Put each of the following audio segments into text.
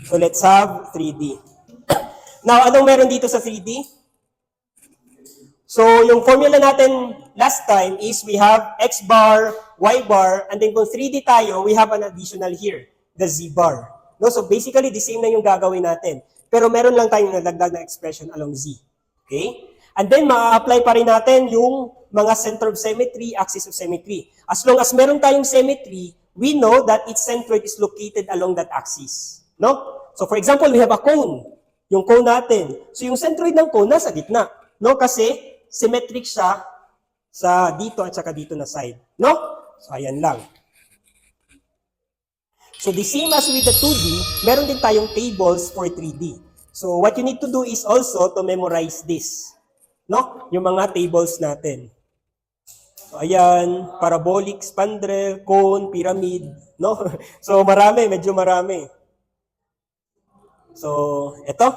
So let's have 3D. Now, anong meron dito sa 3D? So yung formula natin last time is we have X bar, Y bar, and then kung 3D tayo, we have an additional here, the Z bar. No? So basically, the same na yung gagawin natin. Pero meron lang tayong nalagdag na expression along Z. Okay? And then, ma-apply pa rin natin yung mga center of symmetry, axis of symmetry. As long as meron tayong symmetry, we know that its centroid is located along that axis. No? So for example, we have a cone. Yung cone natin. So yung centroid ng cone nasa gitna. No? Kasi symmetric siya sa dito at saka dito na side. No? So ayan lang. So the same as with the 2D, meron din tayong tables for 3D. So what you need to do is also to memorize this. No? Yung mga tables natin. So ayan, parabolic, spandrel, cone, pyramid, no? So marami, medyo marami. So ito.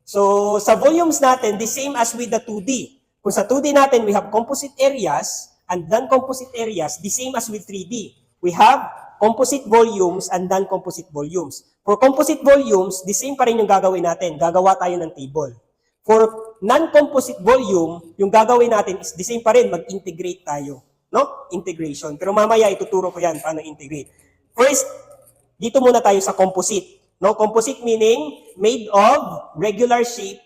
So sa volumes natin, the same as with the 2D. Kung sa 2D natin, we have composite areas and non-composite areas, the same as with 3D. We have composite volumes and non-composite volumes. For composite volumes, the same pa rin yung gagawin natin. Gagawa tayo ng table. For non-composite volume, yung gagawin natin is the same pa rin, mag-integrate tayo. No? Integration. Pero mamaya ituturo ko yan paano integrate. First, dito muna tayo sa composite. No? Composite meaning made of regular shape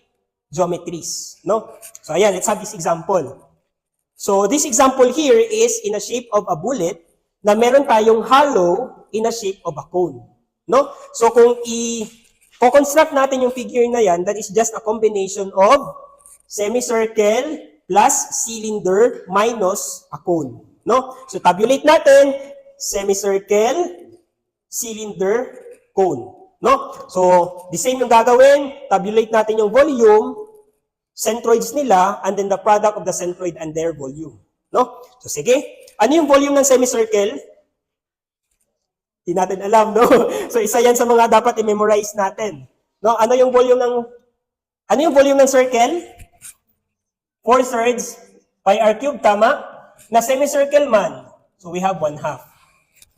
geometries. No? So ayan, let's have this example. So this example here is in a shape of a bullet na meron tayong hollow in a shape of a cone. No? So kung i-construct natin yung figure na yan, that is just a combination of semicircle plus cylinder minus a cone. No? So tabulate natin, semicircle, cylinder, cone. No? So the same yung gagawin, tabulate natin yung volume, centroids nila, and then the product of the centroid and their volume. No? So sige, ano yung volume ng semicircle? Hindi natin alam, no? So isa yan sa mga dapat i-memorize natin. No? Ano yung volume ng circle? 4/3 pi r cubed, tama? Na semicircle man, so we have 1/2.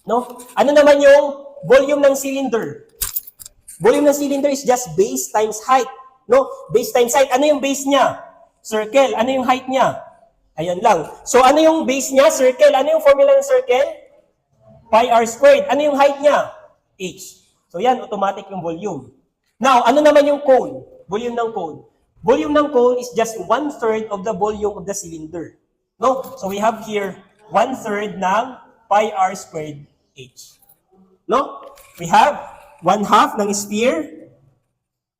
No? Ano naman yung volume ng cylinder? Volume ng cylinder is just base times height. No? Base times height. Ano yung base niya? Circle. Ano yung height niya? Ayan lang. So ano yung base niya? Circle. Ano yung formula ng circle? Pi r squared. Ano yung height niya? H. So yan, automatic yung volume. Now, ano naman yung cone? Volume ng cone. Volume ng cone is just 1/3 of the volume of the cylinder. No? So we have here 1/3 ng pi r squared H. No? We have 1/2 ng sphere.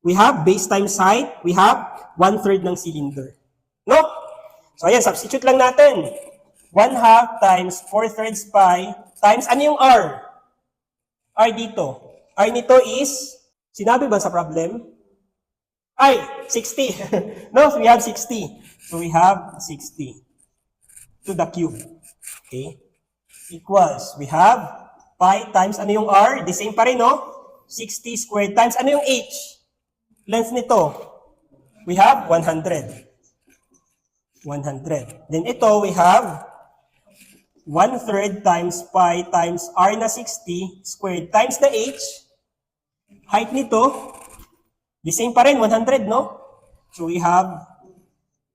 We have base times height. We have 1/3 ng cylinder. No? So ayan, substitute lang natin. 1/2 times 4/3 pi times, ano yung R? R dito. R nito is, sinabi ba sa problem? Ay, 60. No, so we have 60. So we have 60 to the cube. Okay? Equals, we have pi times, ano yung R? The same pa rin, no? 60 squared times, ano yung H? Length nito? We have 100. 100. Then ito, we have 1/3 times pi times r na 60 squared times the h. Height nito, the same pa rin, 100, no? So we have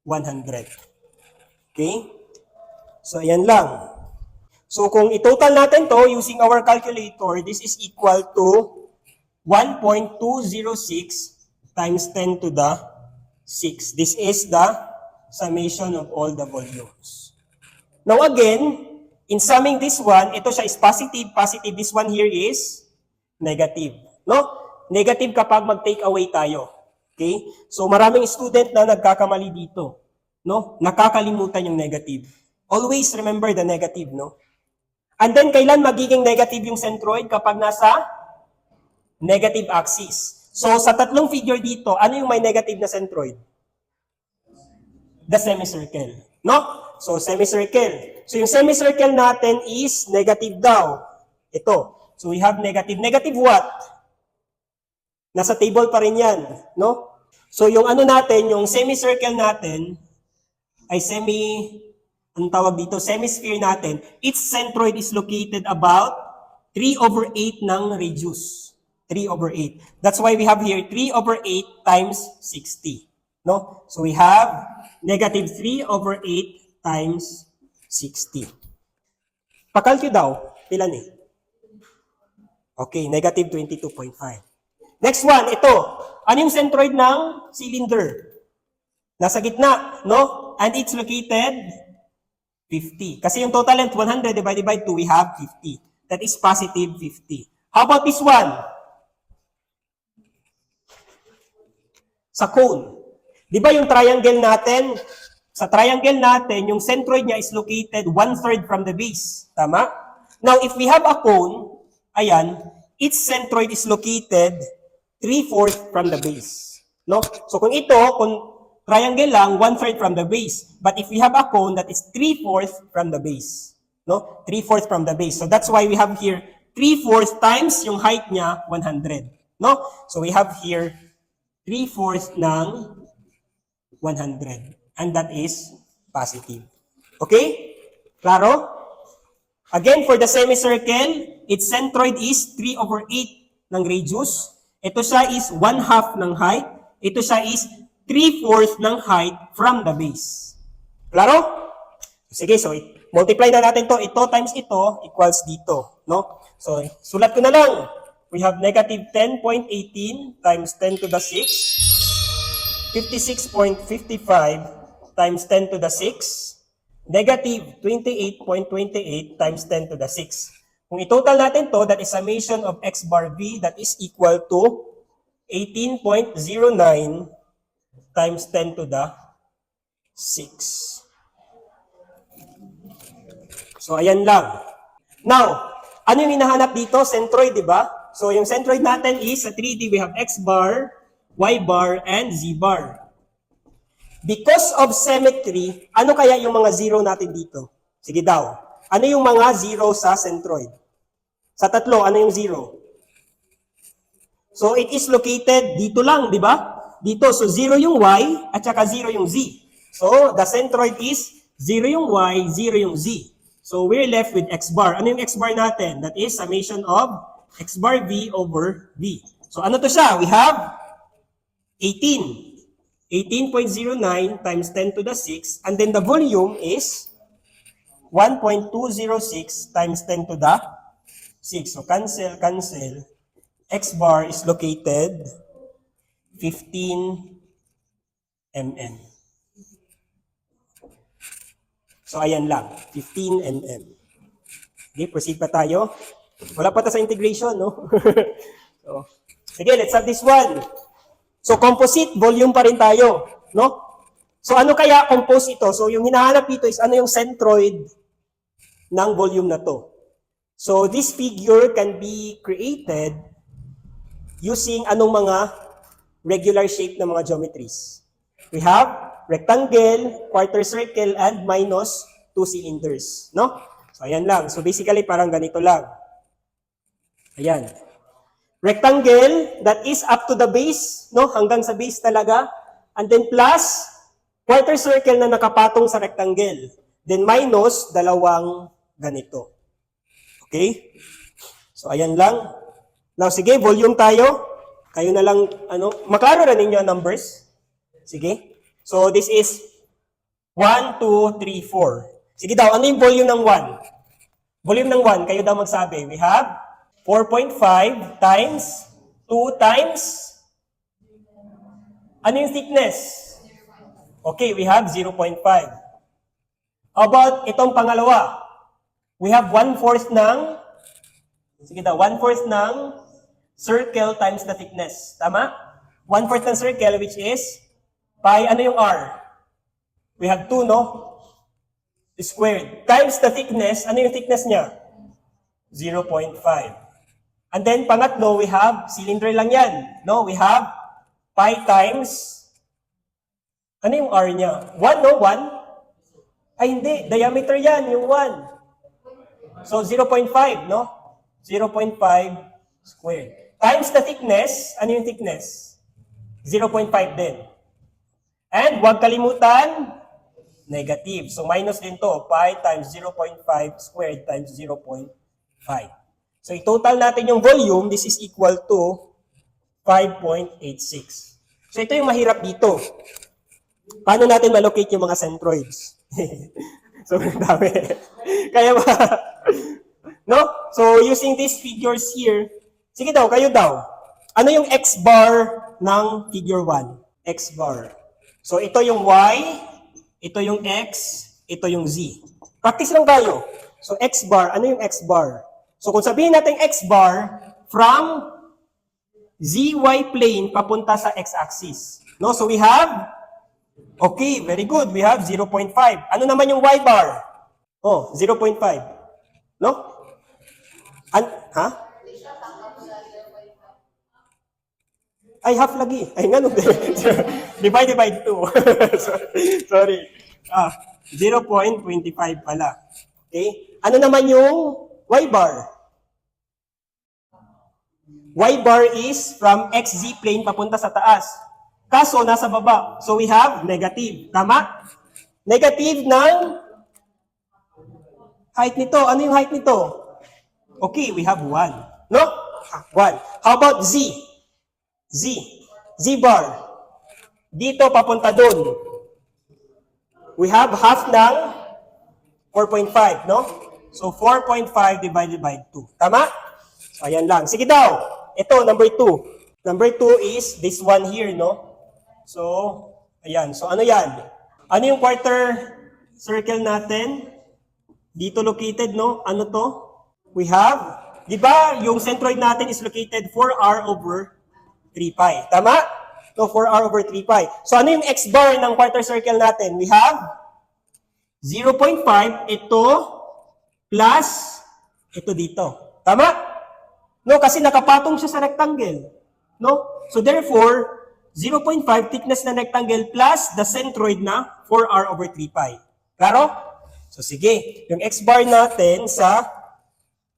100. Okay? So ayan lang. So kung i-total natin to using our calculator, this is equal to 1.206 times 10 to the 6. This is the summation of all the volumes. Now again, in summing this one, ito siya is positive, positive. This one here is negative. No? Negative kapag mag-take away tayo. Okay? So maraming student na nagkakamali dito. No? Nakakalimutan yung negative. Always remember the negative, no? And then, kailan magiging negative yung centroid? Kapag nasa negative axis. So, sa tatlong figure dito, ano yung may negative na centroid? The semicircle. No? So, semicircle. So, yung semicircle natin is negative daw. Ito. So, we have negative. Negative what? Nasa table pa rin yan. No? So, yung ano natin, yung semicircle natin, ay anong tawag dito? Semisphere natin, its centroid is located about 3/8 ng radius. 3 over 8. That's why we have here 3 over 8 times 60. No? So we have negative 3 over 8 times 60. Pakalkyo daw, ilan eh? Okay, negative 22.5. Next one, ito. Ano yung centroid ng cylinder? Nasa gitna, no? And it's located 50. Kasi yung total length, 100 divided by 2, we have 50. That is positive 50. How about this one? Sa cone. Di ba yung triangle natin? Sa triangle natin, yung centroid niya is located 1/3 from the base. Tama? Now, if we have a cone, ayan, its centroid is located 3/4 from the base. No? So kung ito, kung triangle lang, 1/3 from the base. But if we have a cone, that is 3/4 from the base. No? 3/4 from the base. So that's why we have here 3/4 times yung height niya, 100. No? So we have here 3/4 ng 100. And that is positive. Okay? Klaro? Again, for the semicircle, its centroid is 3 over 8 ng radius. Ito siya is 1/2 ng height. Ito siya is 3/4 ng height from the base. Klaro? Sige, so multiply na natin to. Ito times ito equals dito. No? So, sulat ko na lang. We have negative 10.18 times 10 to the 6. 56.55 times 10 to the 6. Negative 28.28 times 10 to the 6. Kung i-total natin to, that is summation of x bar v, that is equal to 18.09 times 10 to the 6. So, ayan lang. Now, ano yung hinahanap dito? Centroid, di ba? So, yung centroid natin is, sa 3D, we have x bar, y bar, and z bar. Because of symmetry, ano kaya yung mga zero natin dito? Sige daw. Ano yung mga zero sa centroid? Sa tatlo, ano yung zero? So, it is located dito lang, di ba? Dito. So, 0 yung y, at saka 0 yung z. So, the centroid is 0 yung y, 0 yung z. So, we're left with x bar. Ano yung x bar natin? That is summation of x bar v over v. So, ano to siya? We have 18. 18.09 times 10 to the 6. And then the volume is 1.206 times 10 to the 6. So, cancel, cancel. X bar is located 15 mm. So, ayan lang. 15 mm. Okay, proceed pa tayo. Wala pa ta sa integration, no? So, sige, let's have this one. So, composite volume pa rin tayo, no? So, ano kaya compose ito? So, yung hinahanap dito is ano yung centroid ng volume na to. So, this figure can be created using anong mga regular shape ng mga geometries. We have rectangle, quarter circle, and minus 2 cylinders, no? So, ayan lang. So, basically, parang ganito lang. Ayan. Rectangle, that is up to the base, no? Hanggang sa base talaga. And then plus, quarter circle na nakapatong sa rectangle. Then minus, dalawang ganito. Okay? So, ayan lang. Now, sige, volume tayo. Kayo na lang, maklaro na ninyo ang numbers. Sige. So, this is 1, 2, 3, 4. Sige daw, ano yung volume ng 1? Volume ng 1, kayo daw magsabi. We have 4.5 times 2 times, ano yung thickness? Okay, we have 0.5. How about itong pangalawa? We have 1/4 ng, sige daw, 1/4 ng circle times the thickness. Tama? 1/4 ng circle, which is pi, ano yung r? We have 2, no? Squared. Times the thickness, ano yung thickness niya? 0.5. And then, pangatlo, we have, cylinder lang yan. No, we have pi times, ano yung r niya? 1, no? 1? Ay, hindi. Diameter yan, yung 1. So, 0.5, no? 0.5 squared. Times the thickness, ano yung thickness? 0.5 din. And, huwag kalimutan, negative. So, minus din to. Pi times 0.5 squared times 0.5. So, i-total natin yung volume. This is equal to 5.86. So, ito yung mahirap dito. Paano natin malocate yung mga centroids? So, dami. Kaya ba? No? So, using these figures here, sige daw, kayo daw. Ano yung X bar ng figure 1? X bar. So, ito yung Y, ito yung X, ito yung Z. Practice lang tayo. So, X bar, ano yung X bar? So, kung sabihin natin X bar, from ZY plane papunta sa X-axis. No? So, we have, okay, very good. We have 0.5. Ano naman yung Y bar? Oh, 0.5. No? Ha? Ay, half lagi. Ay, nga no. Divide by 2. Sorry. 0.25 pala. Okay? Ano naman yung Y bar? Y bar is from XZ plane papunta sa taas. Kaso, nasa baba. So, we have negative. Tama? Negative ng height nito. Ano yung height nito? Okay, we have 1. No? 1. How about Z? Z bar. Dito papunta doon. We have half ng 4.5, no? So, 4.5 divided by 2. Tama? So, ayan lang. Sige daw. Ito, number 2. Number 2 is this one here, no? So, ayan. So, ano yan? Ano yung quarter circle natin? Dito located, no? Ano to? We have, di ba, yung centroid natin is located 4r over 3 pi. Tama? No, 4r over 3 pi. So, ano yung x bar ng quarter circle natin? We have 0.5, ito, plus, ito dito. Tama? No, kasi nakapatong siya sa rectangle. No? So, therefore, 0.5 thickness na rectangle plus the centroid na 4r over 3 pi. Klaro? So, sige. Yung x bar natin sa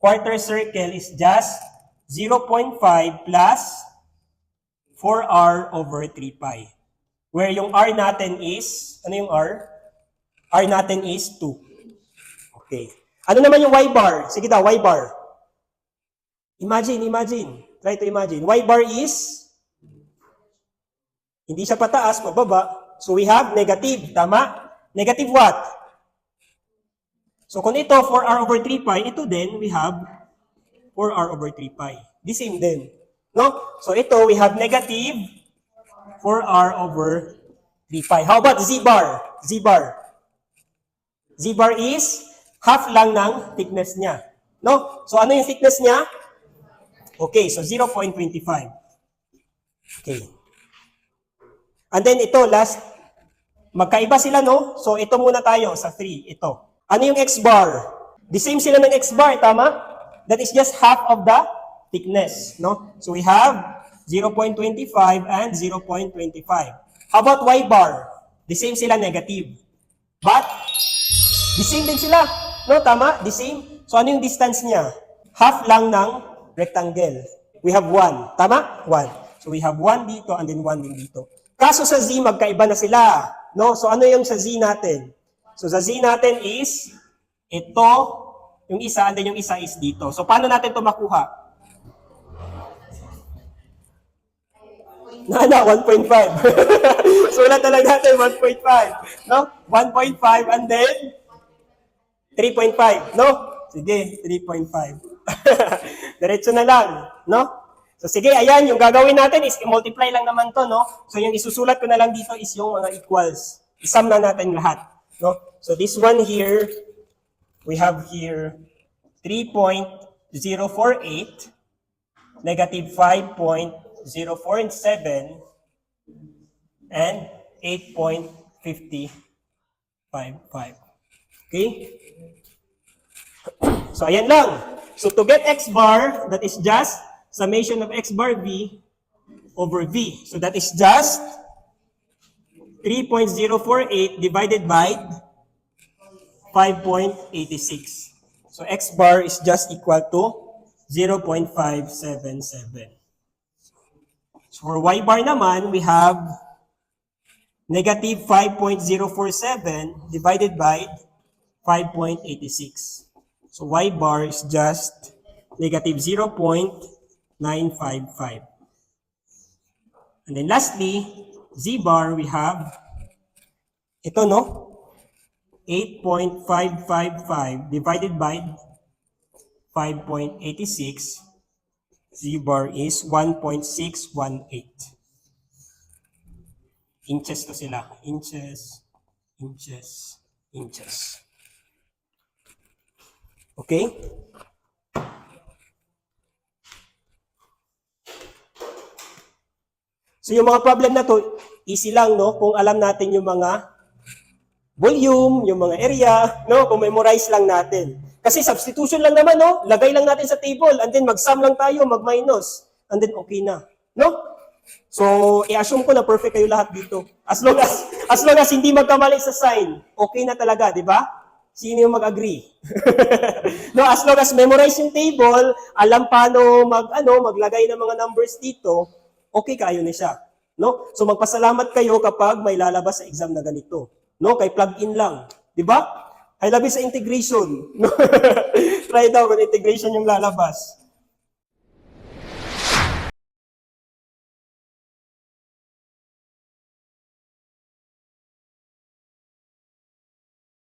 quarter circle is just 0.5 plus 4r over 3 pi. Where yung r natin is, ano yung r? R natin is 2. Okay. Ano naman yung y bar? Sige daw, y bar. Imagine. Try to imagine. Y bar is, hindi siya pataas, pababa. So we have negative. Tama? Negative what? So kung ito, 4r over 3 pi, ito din, we have 4r over 3 pi. The same din. No? So ito, we have negative 4r over 3 pi. How about z bar? Z bar. Z bar is half lang ng thickness niya. No? So ano yung thickness niya? Okay, so 0.25. Okay. And then ito, last, magkaiba sila, no? So ito muna tayo sa 3, ito. Ano yung x bar? The same sila ng x bar, tama? That is just half of the thickness, no? So we have 0.25 and 0.25. How about y bar? The same sila, negative. But, the same din sila. No, tama? The same. So, ano yung distance niya? Half lang ng rectangle. We have 1. Tama? 1. So, we have 1 dito and then 1 din dito. Kaso sa z, magkaiba na sila. No? So, ano yung sa z natin? So, sa z natin is, ito, yung isa, and then yung isa is dito. So, paano natin ito makuha? Na, 1.5. Sulat na lang natin, 1.5. No? 1.5 and then 3.5. No? Sige, 3.5. Diretso na lang. No? So sige, ayan, yung gagawin natin is i-multiply lang naman to, no? So yung isusulat ko na lang dito is yung mga equals. Isum na natin lahat. No? So this one here, we have here 3.048, negative 5.047, and 8.555. Okay? So, ayan lang. So, to get x bar, that is just summation of x bar v over v. So, that is just 3.048 divided by 5.86. So, x bar is just equal to 0.577. So, for y bar naman, we have negative 5.047 divided by 5.86. So, y bar is just negative 0.955. And then lastly, z bar, we have ito, no? 8.555 divided by 5.86. Z bar is 1.618. Inches to sila. Inches, inches, inches. Okay? So yung mga problem na to, easy lang, no? Kung alam natin yung mga volume, yung mga area, no? Kung memorize lang natin. Kasi substitution lang naman, no? Lagay lang natin sa table, and then mag-sum lang tayo, mag-minus, and then okay na. No? So, i-assume ko na perfect kayo lahat dito. As long as hindi magkamali sa sign, okay na talaga, di ba? Sino yung mag-agree? No, as long as memorize yung table, alam paano maglagay ng mga numbers dito, okay kayo na siya. No? So magpasalamat kayo kapag may lalabas sa exam na ganito. No, kay plug-in lang, 'di ba? Ay labi sa integration. Try daw kung integration yung lalabas.